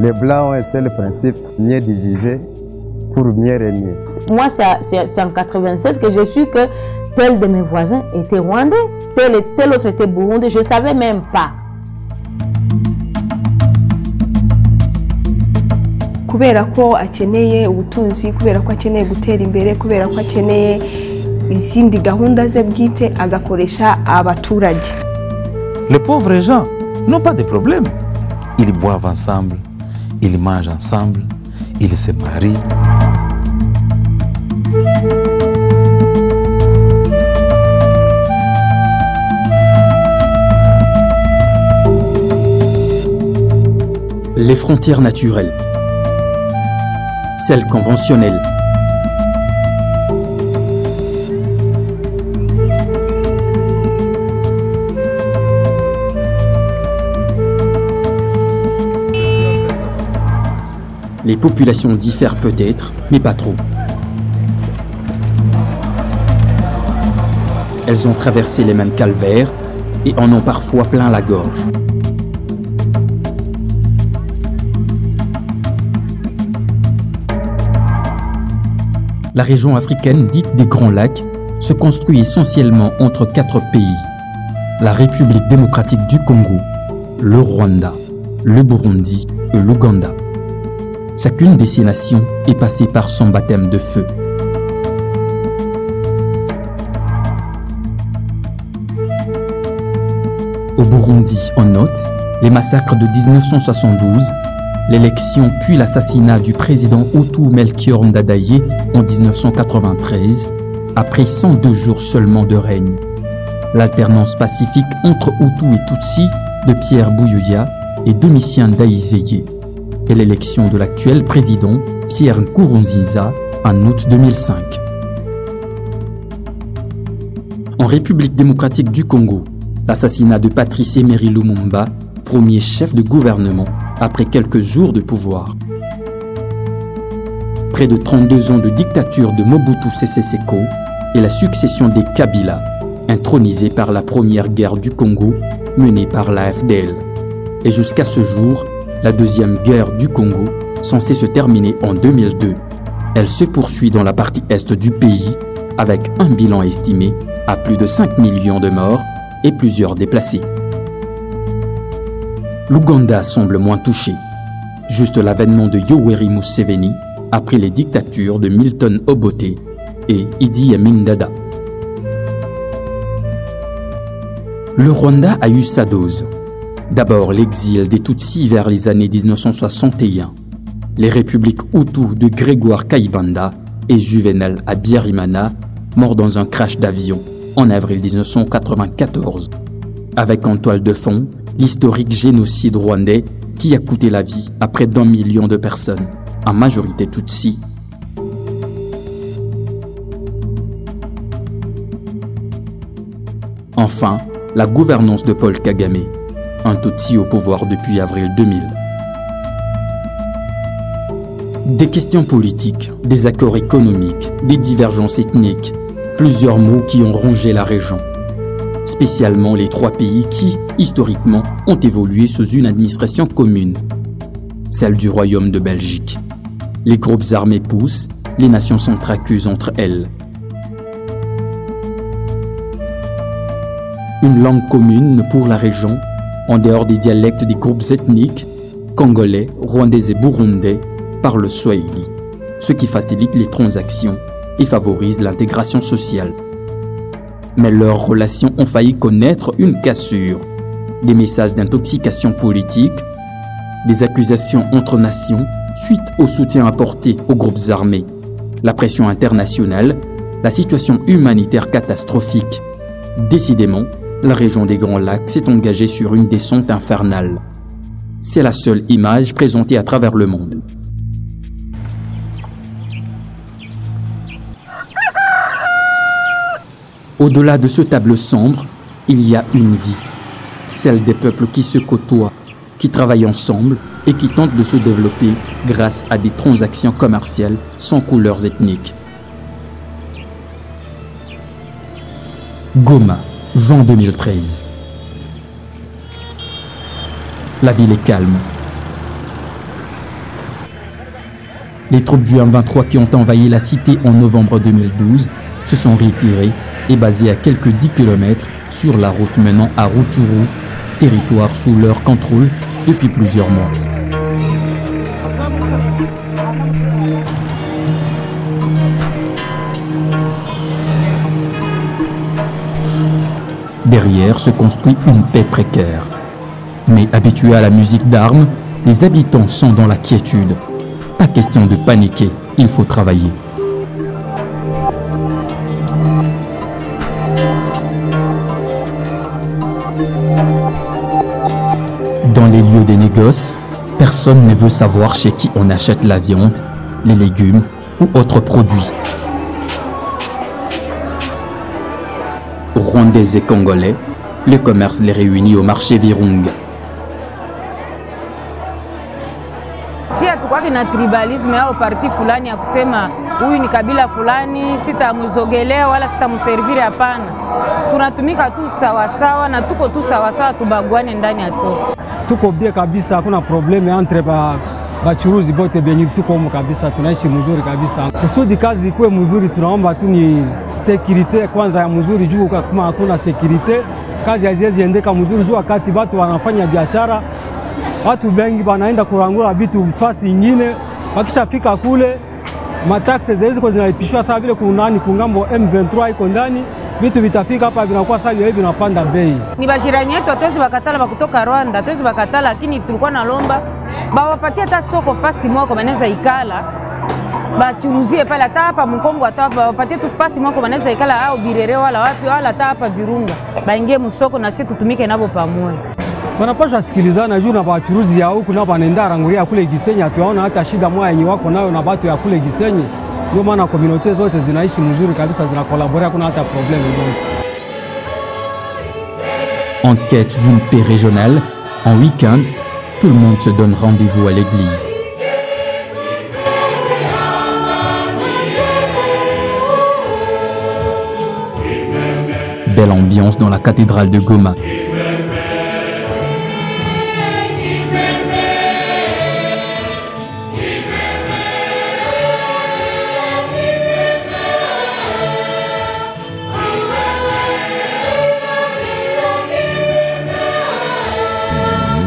Les Blancs ont un seul principe, mieux diviser pour mieux régner. Moi, c'est en 96 que j'ai su que tel de mes voisins était rwandais, tel autre était burundais, je ne savais même pas. Kubera ko akeneye ubutunzi, kubera ko akeneye gutera imbere, kubera ko akeneye izindi gahunda ze bwite agakoresha abaturage. Les pauvres gens n'ont pas de problème. Ils boivent ensemble, ils mangent ensemble, ils se marient. Les frontières naturelles, celles conventionnelles, les populations diffèrent peut-être, mais pas trop. Elles ont traversé les mêmes calvaires et en ont parfois plein la gorge. La région africaine dite des Grands Lacs se construit essentiellement entre 4 pays. La République démocratique du Congo, le Rwanda, le Burundi et l'Ouganda. Chacune de ces nations est passée par son baptême de feu. Au Burundi, on note les massacres de 1972, l'élection puis l'assassinat du président Hutu Melchior Ndadaye en 1993, après 102 jours seulement de règne. L'alternance pacifique entre Hutu et Tutsi de Pierre Buyoya et Domitien Ndayizeye, et l'élection de l'actuel président Pierre Nkurunziza en août 2005. En République démocratique du Congo, l'assassinat de Patrice Emery Lumumba, premier chef de gouvernement, après quelques jours de pouvoir. Près de 32 ans de dictature de Mobutu Sese Seko et la succession des Kabila, intronisés par la première guerre du Congo menée par la FDL. Et jusqu'à ce jour, la deuxième guerre du Congo, censée se terminer en 2002, elle se poursuit dans la partie est du pays avec un bilan estimé à plus de 5 millions de morts et plusieurs déplacés. L'Ouganda semble moins touché. Juste l'avènement de Yoweri Museveni après les dictatures de Milton Obote et Idi Amin Dada. Le Rwanda a eu sa dose. D'abord l'exil des Tutsis vers les années 1961, les républiques Hutu de Grégoire Kayibanda et Juvenal Habyarimana, mort dans un crash d'avion en avril 1994, avec en toile de fond l'historique génocide rwandais qui a coûté la vie à près d'1 million de personnes, en majorité Tutsi. Enfin, la gouvernance de Paul Kagame, un Tutsi au pouvoir depuis avril 2000. Des questions politiques, des accords économiques, des divergences ethniques, plusieurs maux qui ont rongé la région. Spécialement les 3 pays qui, historiquement, ont évolué sous une administration commune, celle du Royaume de Belgique. Les groupes armés poussent, les nations s'entreaccusent entre elles. Une langue commune pour la région, en dehors des dialectes des groupes ethniques, congolais, rwandais et burundais, parlent le swahili, ce qui facilite les transactions et favorise l'intégration sociale. Mais leurs relations ont failli connaître une cassure, des messages d'intoxication politique, des accusations entre nations suite au soutien apporté aux groupes armés, la pression internationale, la situation humanitaire catastrophique. Décidément, la région des Grands Lacs s'est engagée sur une descente infernale. C'est la seule image présentée à travers le monde. Au-delà de ce tableau sombre, il y a une vie, celle des peuples qui se côtoient, qui travaillent ensemble et qui tentent de se développer grâce à des transactions commerciales sans couleurs ethniques. Goma, juin 2013. La ville est calme. Les troupes du M23 qui ont envahi la cité en novembre 2012 se sont retirées et basées à quelques 10 km sur la route menant à Rutshuru, territoire sous leur contrôle depuis plusieurs mois. Derrière se construit une paix précaire. Mais habitués à la musique d'armes, les habitants sont dans la quiétude. Pas question de paniquer, il faut travailler. Dans les lieux des négoces, personne ne veut savoir chez qui on achète la viande, les légumes ou autres produits. Rwandais et Congolais, le commerce les réunit au marché Virunga. Si hatukwaki na tribalisme au parti fulani ya kusema huyu ni kabila fulani sitamzogelea wala sitamserviri, hapana. Tunatumika tu sawasawa na tuko tu sawasawa, tubagwane ndani ya soko. Tuko bie kabisa, hakuna probleme entre bachuruzi bote benye tuko humu kabisa, tunaishi mzuri kabisa. Kusudi kazi ikuwe mzuri, tunaomba tu ni security kwanza ya mzuri, juu kama hakuna security kazi haziwezi endeka mzuri. Juu wakati watu wanafanya biashara, watu wengi wanaenda kurangura vitu mfasi nyingine, wakishafika kule mataxi ziko zinalipishwa sawa vile kunani kungambo M23 iko ndani, vitu vitafika hapa vinakuwa sawa hivi vinapanda bei. Ni bajirani yetu hatuwezi bakatala kutoka Rwanda, hatuwezi bakatala, lakini tulikuwa nalomba bawapatie hata soko fasi mwako maneza ikala bachuruzie pale, hata hapa Mkongo hata bawapatie tu fasi mwako maneza ikala, au Birere wala wapi wala hata hapa Virunga baingie msoko na sisi tutumike nabo pamoja. Wanapaswa sikilizana juu na bachuruzi ya huku na wanaenda ranguria kule Gisenyi, hatuwaona hata shida moja yenye wako nayo na watu ya kule Gisenyi. Ndio maana communauté zote zinaishi mzuri kabisa, zinakolaborea, kuna hata problème yoyote. En quête d'une paix régionale, en week-end, tout le monde se donne rendez-vous à l'église. Belle ambiance dans la cathédrale de Goma.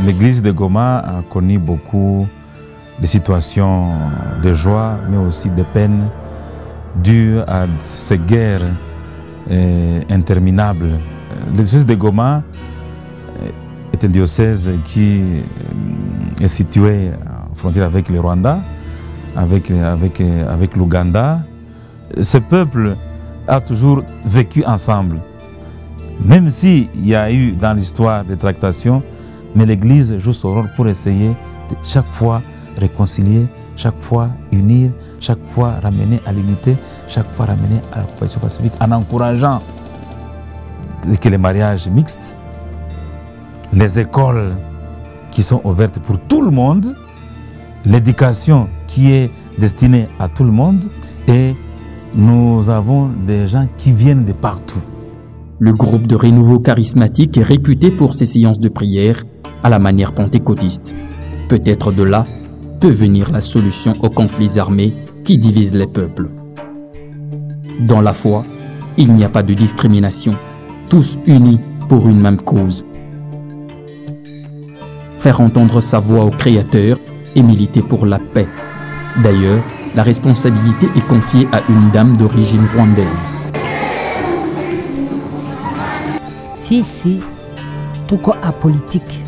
L'église de Goma a connu beaucoup de situations de joie, mais aussi de peine dues à ces guerres interminables. Le diocèse de Goma est un diocèse qui est situé en frontière avec le Rwanda, avec l'Ouganda. Ce peuple a toujours vécu ensemble, même s'il y a eu dans l'histoire des tractations. Mais l'Église joue son rôle pour essayer de chaque fois réconcilier, chaque fois unir, chaque fois ramener à l'unité, chaque fois ramener à la coopération pacifique, en encourageant que les mariages mixtes, les écoles qui sont ouvertes pour tout le monde, l'éducation qui est destinée à tout le monde, et nous avons des gens qui viennent de partout. Le groupe de renouveau charismatique est réputé pour ses séances de prière à la manière pentecôtiste. Peut-être de là peut venir la solution aux conflits armés qui divisent les peuples. Dans la foi, il n'y a pas de discrimination, tous unis pour une même cause. Faire entendre sa voix au Créateur et militer pour la paix. D'ailleurs, la responsabilité est confiée à une dame d'origine rwandaise. Sisi tuko apolitiki,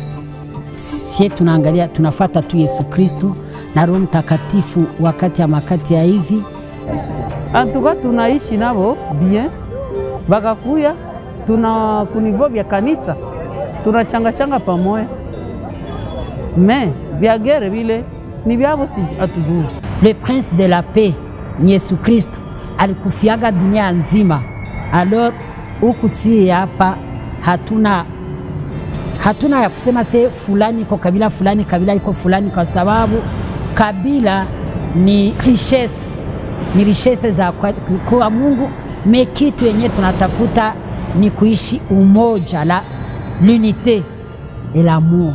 sie tunaangalia, tunafata tu Yesu Kristo na Roho Mtakatifu wakati ya makati ya hivi. Antuka tunaishi nabo bien, bakakuya tuna kunivo vya kanisa tunachanga pamoja, mais vya gere vile ni vyabo si atujui. Le prince de la paix ni Yesu Kristo alikufiaga dunia nzima. Alors huku si hapa hatuna ya kusema se fulani iko kabila fulani, kabila iko fulani, kwa sababu kabila ni richesse za kwa Mungu. Kitu yenye tunatafuta ni kuishi umoja, l'unité et l'amour.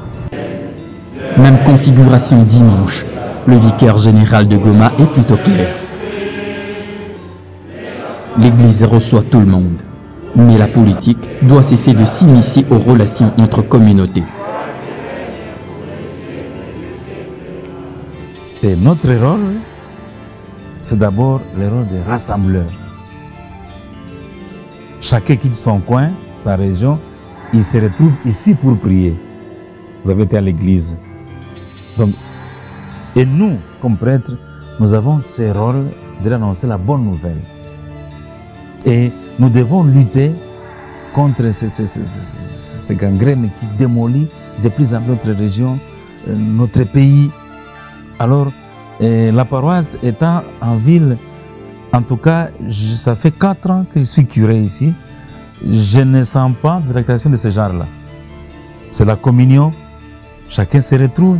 Même configuration dimanche. Le vicaire général de Goma est plutôt clair. L'Église reçoit tout le monde, mais la politique doit cesser de s'immiscer aux relations entre communautés. Et notre rôle, c'est d'abord le rôle de rassembleur. Chacun quitte son coin, sa région, il se retrouve ici pour prier. Vous avez été à l'église. Donc, et nous, comme prêtres, nous avons ce rôle d'annoncer la bonne nouvelle. Et nous devons lutter contre cette gangrène qui démolit de plus en plus notre région, notre pays. Alors, la paroisse étant en ville, en tout cas, ça fait 4 ans que je suis curé ici, je ne sens pas de réactivation de ce genre-là. C'est la communion, chacun se retrouve,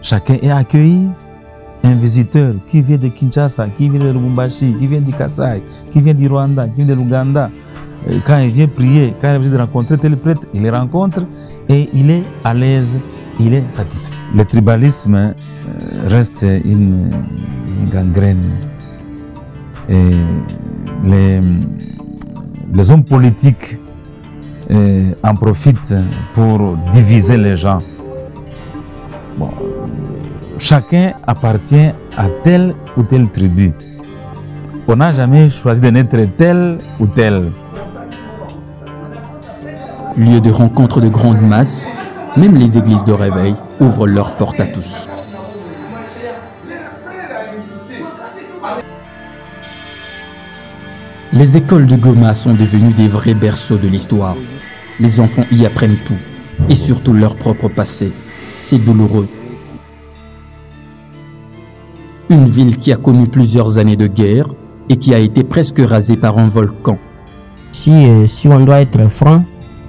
chacun est accueilli. Un visiteur qui vient de Kinshasa, qui vient de Lubumbashi, qui vient du Kasaï, qui vient du Rwanda, qui vient de l'Ouganda, quand il vient prier, quand il vient de rencontrer tel prêtre, il les rencontre et il est à l'aise, il est satisfait. Le tribalisme reste une gangrène. Et les hommes politiques en profitent pour diviser les gens. Bon, chacun appartient à telle ou telle tribu. On n'a jamais choisi de naître tel ou tel. Lieu de rencontre de grandes masses, même les églises de réveil ouvrent leurs portes à tous. Les écoles de Goma sont devenues des vrais berceaux de l'histoire. Les enfants y apprennent tout, et surtout leur propre passé. C'est douloureux. Une ville qui a connu plusieurs années de guerre et qui a été presque rasée par un volcan. Si on doit être franc,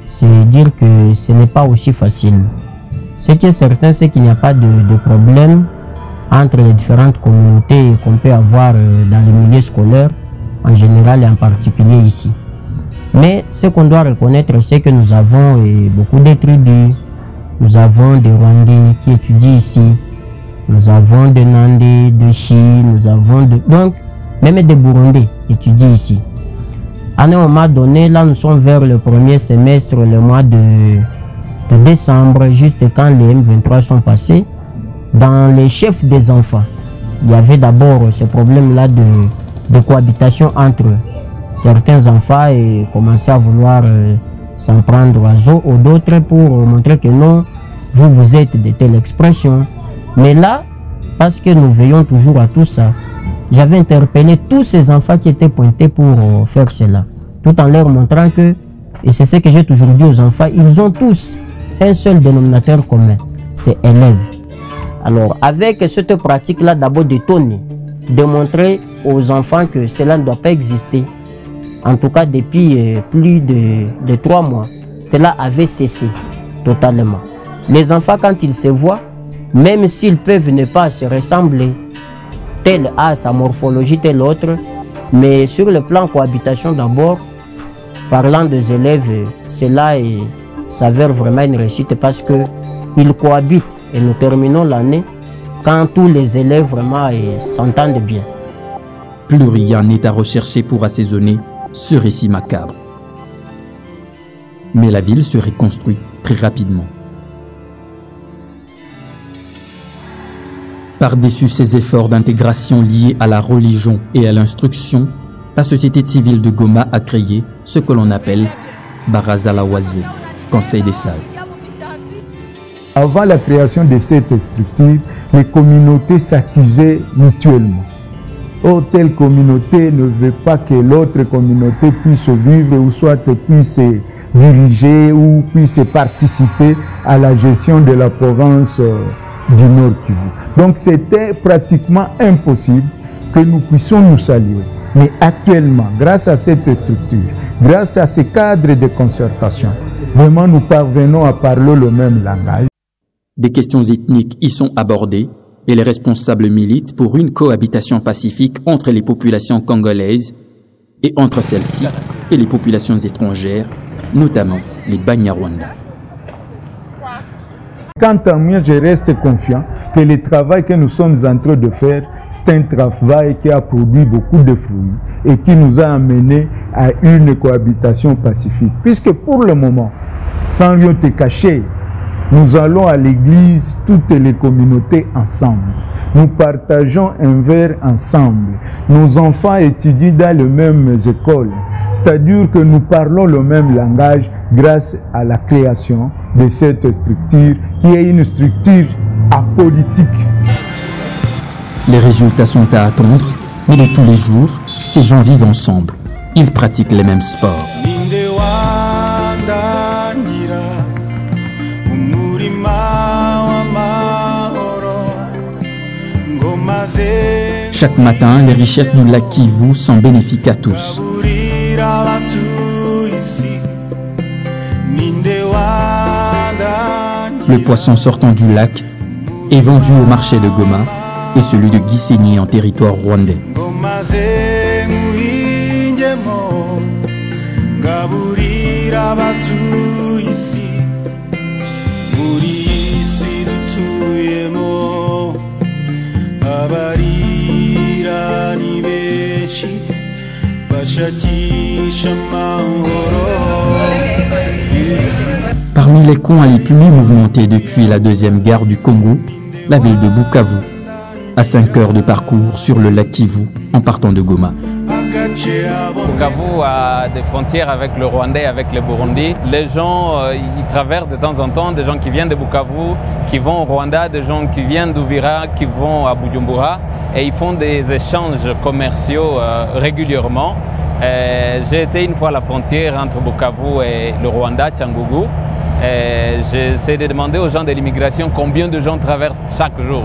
c'est dire que ce n'est pas aussi facile. Ce qui est certain, c'est qu'il n'y a pas de problème entre les différentes communautés qu'on peut avoir dans les milieux scolaires, en général et en particulier ici. Mais ce qu'on doit reconnaître, c'est que nous avons beaucoup de tribus, nous avons des Rwandais qui étudient ici, nous avons des Nandais, de Chi, nous avons donc même des Burundais qui étudient ici. À un moment donné, là nous sommes vers le premier semestre, le mois de décembre, juste quand les M23 sont passés, dans les chefs des enfants, il y avait d'abord ce problème-là de cohabitation entre certains enfants et commencer à vouloir s'en prendre aux d'autres pour montrer que non, vous êtes de telle expression. Mais là, parce que nous veillons toujours à tout ça, j'avais interpellé tous ces enfants qui étaient pointés pour faire cela, tout en leur montrant que, et c'est ce que j'ai toujours dit aux enfants, ils ont tous un seul dénominateur commun, c'est élèves. Alors, avec cette pratique-là, d'abord d'étonner, de montrer aux enfants que cela ne doit pas exister, en tout cas depuis plus de 3 mois, cela avait cessé totalement. Les enfants, quand ils se voient, même s'ils peuvent ne pas se ressembler, tel a sa morphologie, tel autre, mais sur le plan cohabitation d'abord, parlant des élèves, cela s'avère vraiment une réussite parce qu'ils cohabitent et nous terminons l'année quand tous les élèves vraiment s'entendent bien. Plus rien n'est à rechercher pour assaisonner ce récit macabre. Mais la ville se reconstruit très rapidement. Par-dessus ces efforts d'intégration liés à la religion et à l'instruction, la société civile de Goma a créé ce que l'on appelle Baraza Lawazé, Conseil des sages. Avant la création de cette structure, les communautés s'accusaient mutuellement. Oh, telle communauté ne veut pas que l'autre communauté puisse vivre ou soit puisse diriger ou puisse participer à la gestion de la province du Nord Kivu. Donc c'était pratiquement impossible que nous puissions nous saluer. Mais actuellement, grâce à cette structure, grâce à ces cadres de concertation, vraiment nous parvenons à parler le même langage. Des questions ethniques y sont abordées et les responsables militent pour une cohabitation pacifique entre les populations congolaises et entre celles-ci et les populations étrangères, notamment les Banyarwanda. quant à moi, je reste confiant que le travail que nous sommes en train de faire, c'est un travail qui a produit beaucoup de fruits et qui nous a amené à une cohabitation pacifique. Puisque pour le moment, sans rien te cacher, nous allons à l'église, toutes les communautés ensemble. Nous partageons un verre ensemble. Nos enfants étudient dans les mêmes écoles. C'est-à-dire que nous parlons le même langage grâce à la création de cette structure qui est une structure apolitique. Les résultats sont à attendre, mais de tous les jours, ces gens vivent ensemble. Ils pratiquent les mêmes sports. Chaque matin, les richesses du lac Kivu sont bénéfiques à tous. Le poisson sortant du lac est vendu au marché de Goma et celui de Gisenyi en territoire rwandais. Parmi les coins les plus mouvementés depuis la deuxième guerre du Congo, la ville de Bukavu, à 5 heures de parcours sur le lac Kivu en partant de Goma. Bukavu a des frontières avec le Rwanda et avec le Burundi. Les gens ils traversent de temps en temps, des gens qui viennent de Bukavu, qui vont au Rwanda, des gens qui viennent d'Uvira, qui vont à Bujumbura et ils font des échanges commerciaux régulièrement. J'ai été une fois à la frontière entre Bukavu et le Rwanda, Tchangugu. J'essaie de demander aux gens de l'immigration combien de gens traversent chaque jour.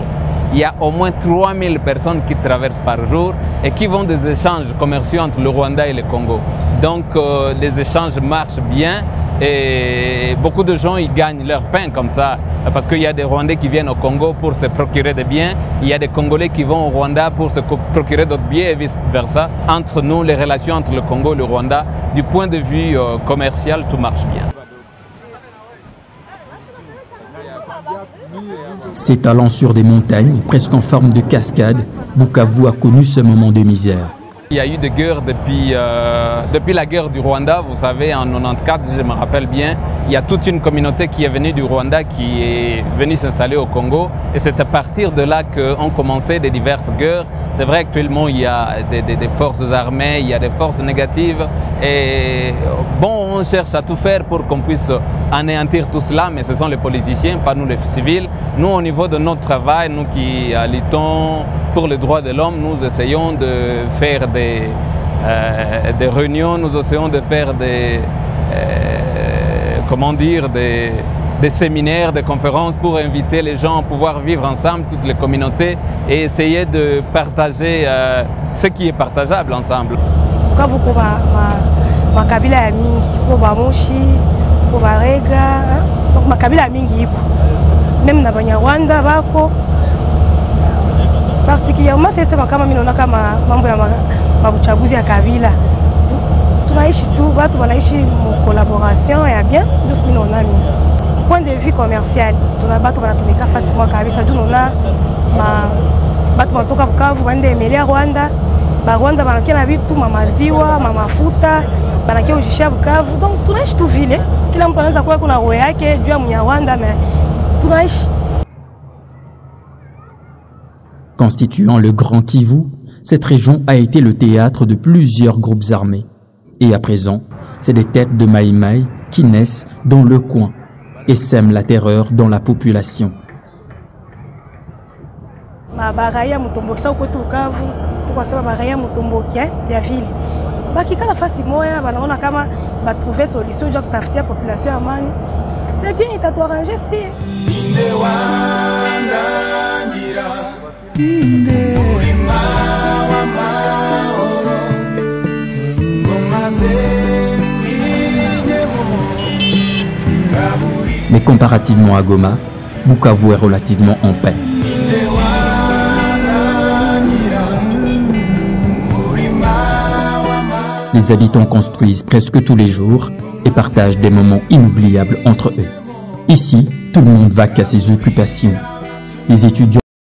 Il y a au moins 3000 personnes qui traversent par jour et qui vont des échanges commerciaux entre le Rwanda et le Congo. Donc les échanges marchent bien et beaucoup de gens ils gagnent leur pain comme ça. Parce qu'il y a des Rwandais qui viennent au Congo pour se procurer des biens, il y a des Congolais qui vont au Rwanda pour se procurer d'autres biens et vice versa. Entre nous, les relations entre le Congo et le Rwanda, du point de vue commercial, tout marche bien. S'étalant sur des montagnes, presque en forme de cascade, Bukavu a connu ce moment de misère. Il y a eu des guerres depuis la guerre du Rwanda, vous savez, en 1994, je me rappelle bien, il y a toute une communauté qui est venue du Rwanda, qui est venue s'installer au Congo. Et c'est à partir de là qu'ont commencé des diverses guerres. C'est vrai qu'actuellement, il y a des forces armées, il y a des forces négatives. Et bon, on cherche à tout faire pour qu'on puisse anéantir tout cela, mais ce sont les politiciens, pas nous les civils. Nous, au niveau de notre travail, nous qui luttons pour les droits de l'homme, nous essayons de faire des réunions, nous essayons de faire des séminaires, des conférences pour inviter les gens à pouvoir vivre ensemble, toutes les communautés, et essayer de partager ce qui est partageable ensemble. Makabila ya mingi ko bamushi ko barega makabila ya mingi ipo même na Banyarwanda bako particulièrement sasa kama mimi naona kama mambo ya mabuchaguzi ya kabila tunaishi tu watu wanaishi mu collaboration ya bien ndio sisi naona mimi point de vue commercial tunabatu wanatumika fasi kwa kabisa tunaona batu wanatoka Bukavu waende Emelia Rwanda Rwanda banakia vitu mamaziwa mamafuta banakia ujishia Bukavu donc tunaishi tu vile kila mtu anaweza kuwa kuna roho yake juu ya Mnyarwanda mais tunaishi. Constituant le Grand Kivu, cette région a été le théâtre de plusieurs groupes armés. Et à présent, c'est des têtes de Maï-Maï qui naissent dans le coin et sèment la terreur dans la population. Baraya mutombokisa kwetu Bukavu tukasema baraya mutombokia ya vile bakikala fasi moya banaona kama batrouver solution ya kutafutia population amani c'est bien itatuarranger si Mais comparativement à Goma, Bukavu est relativement en paix. Les habitants construisent presque tous les jours et partagent des moments inoubliables entre eux. Ici, tout le monde vaque à ses occupations. Les étudiants